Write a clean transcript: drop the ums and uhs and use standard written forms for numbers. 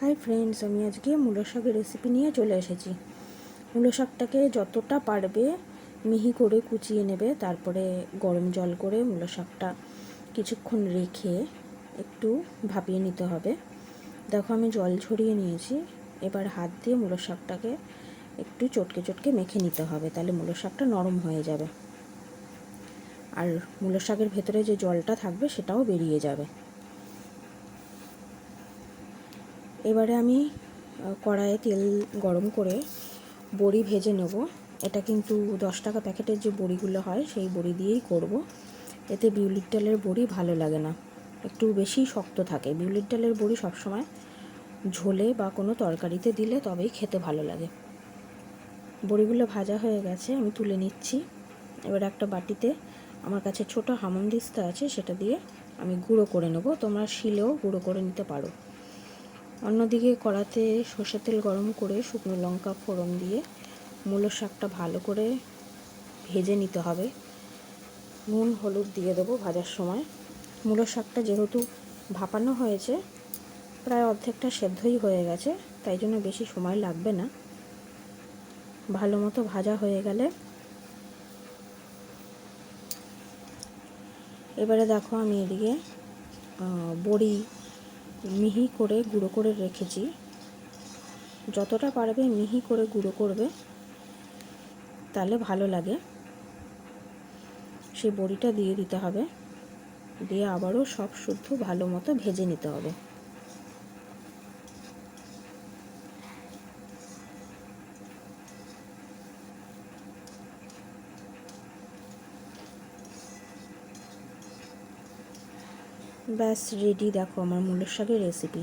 Hi friends, আমি আজকে মূলো শাকের রেসিপি নিয়ে চলে এসেছি। মূলো শাকটাকে যতটা পারবে মিহি করে কুচিয়ে নেবে, তারপরে গরম জল করে মূলো শাকটা কিছুক্ষণ রেখে একটু ভাপিয়ে নিতে হবে। দেখো আমি জল ঝরিয়ে নিয়েছি। এবার হাত দিয়ে মূলো শাকটাকে একটু চটকে চটকে মেখে নিতে হবে, তাহলে মূলো শাকটা নরম হয়ে যাবে আর মূলো শাকের ভেতরে যে জলটা থাকবে সেটাও বেরিয়ে যাবে। এবারে আমি কড়াইয়ে তেল গরম করে বড়ি ভেজে নেব। এটা কিন্তু 10 টাকা প্যাকেটের যে বড়িগুলো হয় সেই বড়ি দিয়েই করব। এতে বিউলির ডালের বড়ি ভালো লাগে না, একটু বেশি শক্ত থাকে। বিউলির ডালের বড়ি সবসময় ঝোলে বা কোনো তরকারিতে দিলে তবেই খেতে ভালো লাগে। বড়িগুলো ভাজা হয়ে গেছে, আমি তুলে নিচ্ছি। এবার একটা বাটিতে আমার কাছে ছোট হামানদিস্তা আছে, সেটা দিয়ে আমি গুঁড়ো করে নেব। তোমরা শিলেও গুঁড়ো করে নিতে পারো। অন্যদিকে কড়াতে সর্ষের তেল গরম করে শুকনো লঙ্কা ফোড়ন দিয়ে মূলো শাকটা ভালো করে ভেজে নিতে হবে। নুন হলুদ দিয়ে দেবো ভাজার সময়। মূলো শাকটা যেহেতু ভাপানো হয়েছে, প্রায় অর্ধেকটা সেদ্ধই হয়ে গেছে, তাই জন্য বেশি সময় লাগবে না। ভালো মতো ভাজা হয়ে গেলে এবারে দেখো আমি এদিকে বড়ি মিহি করে গুঁড়ো করে রেখেছি। যতটা পারবে মিহি করে গুঁড়ো করবে, তাহলে ভালো লাগে। সেই বড়িটা দিয়ে দিতে হবে, দিয়ে আবারও সব শুদ্ধ ভালো মতো ভেজে নিতে হবে। ব্যাস রেডি, দেখো আমার মূলো শাকের রেসিপি।